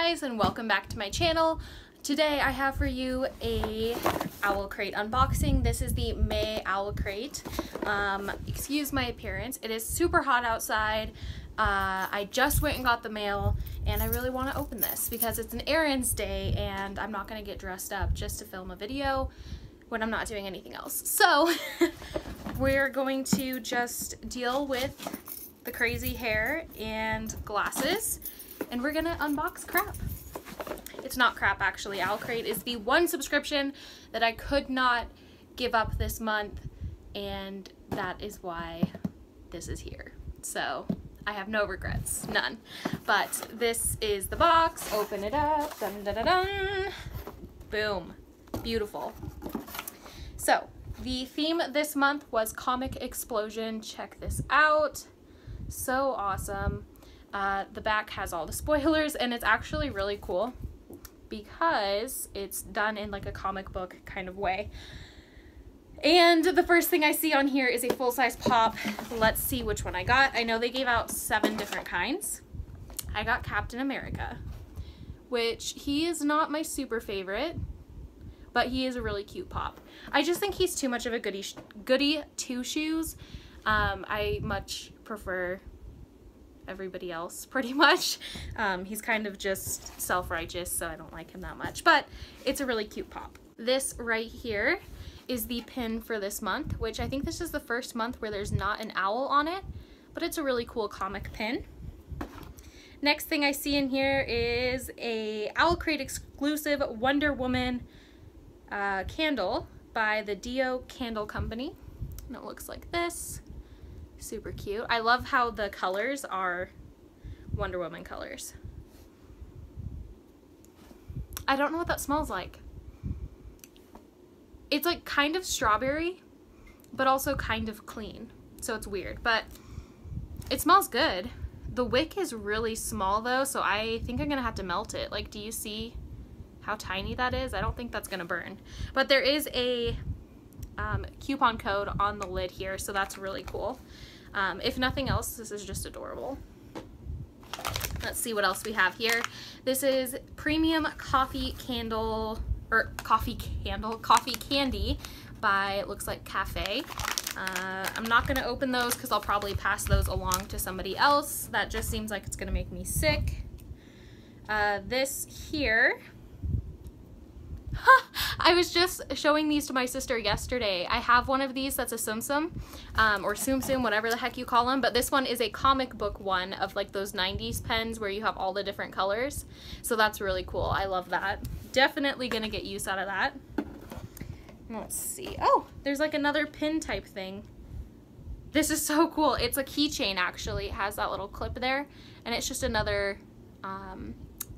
guys, and welcome back to my channel. Today I have for you a OwlCrate unboxing. This is the May OwlCrate. Excuse my appearance. It is super hot outside. I just went and got the mail and I really want to open this because it's an errands day and I'm not going to get dressed up just to film a video when I'm not doing anything else. So we're going to just deal with the crazy hair and glasses, and we're gonna unbox crap. It's not crap, actually. OwlCrate is the one subscription that I could not give up this month, and that is why this is here. So I have no regrets, none. But this is the box. Open it up. Dun, dun, dun, dun. Boom. Beautiful. So the theme this month was Comic Explosion. Check this out. So awesome. The back has all the spoilers, and it's actually really cool because it's done in like a comic book kind of way. And the first thing I see on here is a full-size pop. Let's see which one I got. I know they gave out 7 different kinds. I got Captain America, which he is not my super favorite, but he is a really cute pop. I just think he's too much of a goody two-shoes. I much prefer everybody else, pretty much. He's kind of just self-righteous, so I don't like him that much, but it's a really cute pop. This right here is the pin for this month, which I think this is the first month where there's not an owl on it, but it's a really cool comic pin. Next thing I see in here is a OwlCrate exclusive Wonder Woman candle by the Dio Candle Company, and it looks like this. Super cute. I love how the colors are Wonder Woman colors. I don't know what that smells like. It's like kind of strawberry, but also kind of clean. So it's weird, but it smells good. The wick is really small though, so I think I'm gonna have to melt it. Like, do you see how tiny that is? I don't think that's gonna burn. But there is a coupon code on the lid here, so that's really cool. If nothing else, this is just adorable. Let's see what else we have here. This is premium coffee candle, or coffee candy by, it looks like Cafe. I'm not gonna open those because I'll probably pass those along to somebody else. That just seems like it's gonna make me sick. This here, I was just showing these to my sister yesterday. I have one of these that's a Tsum Tsum, or Tsum Tsum, whatever the heck you call them, but this one is a comic book one of like those 90s pens where you have all the different colors. So that's really cool. I love that. Definitely gonna get use out of that. Let's see. Oh, there's like another pin type thing. This is so cool. It's a keychain actually. It has that little clip there, and it's just another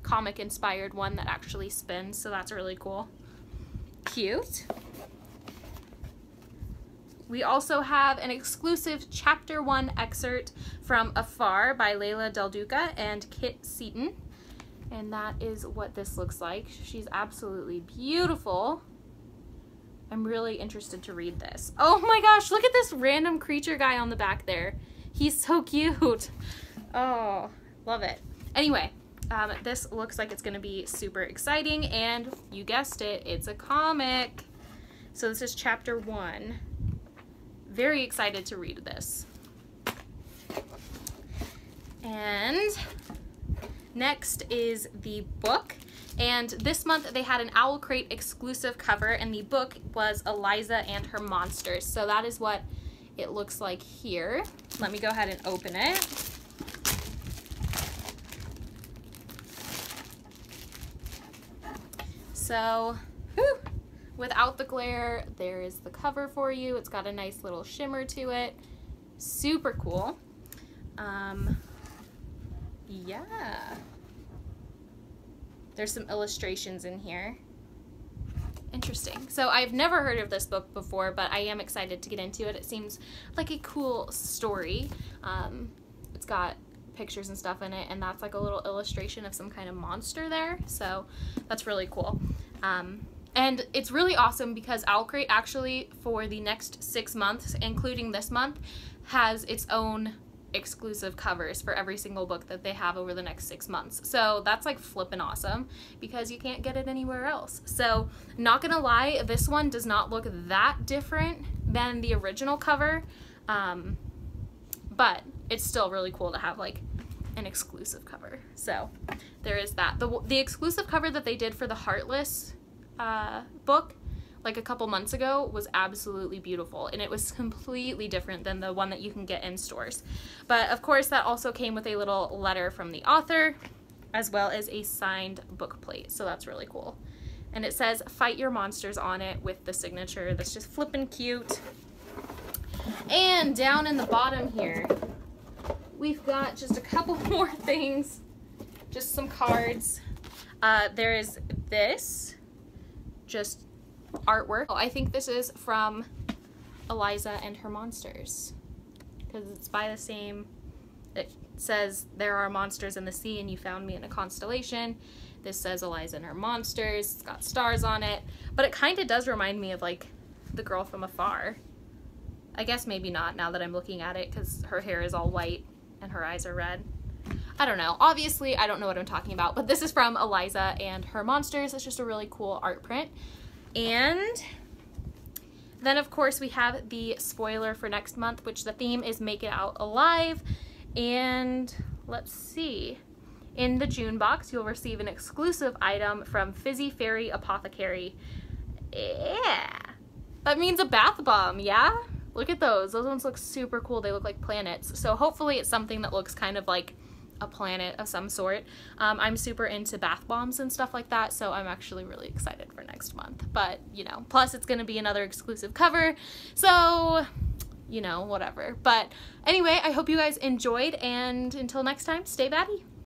comic inspired one that actually spins, so that's really cool. Cute. We also have an exclusive Chapter 1 excerpt from Afar by Layla Del Duca and Kit Seaton, and that is what this looks like. She's absolutely beautiful. I'm really interested to read this. Oh my gosh, look at this random creature guy on the back there. He's so cute. Oh, love it. Anyway, this looks like it's going to be super exciting, and you guessed it, it's a comic. So this is Chapter 1. Very excited to read this. And next is the book. And this month they had an OwlCrate exclusive cover, and the book was Eliza and Her Monsters. So that is what it looks like here. Let me go ahead and open it. So, whew, without the glare, there is the cover for you. It's got a nice little shimmer to it. Super cool. Yeah. There's some illustrations in here. Interesting. So I've never heard of this book before, but I am excited to get into it. It seems like a cool story. It's got pictures and stuff in it, and that's like a little illustration of some kind of monster there, so that's really cool. And it's really awesome because OwlCrate actually for the next 6 months, including this month, has its own exclusive covers for every single book that they have over the next 6 months. So that's like flippin' awesome because you can't get it anywhere else. So not gonna lie, this one does not look that different than the original cover, but it's still really cool to have like an exclusive cover. So there is that. The exclusive cover that they did for the Heartless book like a couple months ago was absolutely beautiful, and it was completely different than the one that you can get in stores. But of course that also came with a little letter from the author as well as a signed book plate, so that's really cool. And it says "Fight Your Monsters" on it with the signature. That's just flippin' cute. And down in the bottom here we've got just a couple more things, just some cards. There is this just artwork. Oh, I think this is from Eliza and Her Monsters because it's by the same, it says "There are monsters in the sea and you found me in a constellation." This says Eliza and Her Monsters. It's got stars on it, but it kind of does remind me of like The Girl from Afar. I guess maybe not now that I'm looking at it because her hair is all white and her eyes are red. I don't know. Obviously, I don't know what I'm talking about, but this is from Eliza and Her Monsters. It's just a really cool art print. And then of course we have the spoiler for next month, which the theme is Make It Out Alive. And let's see, in the June box you'll receive an exclusive item from Fizzy Fairy Apothecary. Yeah, that means a bath bomb. Yeah, look at those ones look super cool. They look like planets, so hopefully it's something that looks kind of like a planet of some sort. I'm super into bath bombs and stuff like that, so I'm actually really excited for next month. But you know, plus it's gonna be another exclusive cover, so you know, whatever. But anyway, I hope you guys enjoyed, and until next time, stay batty.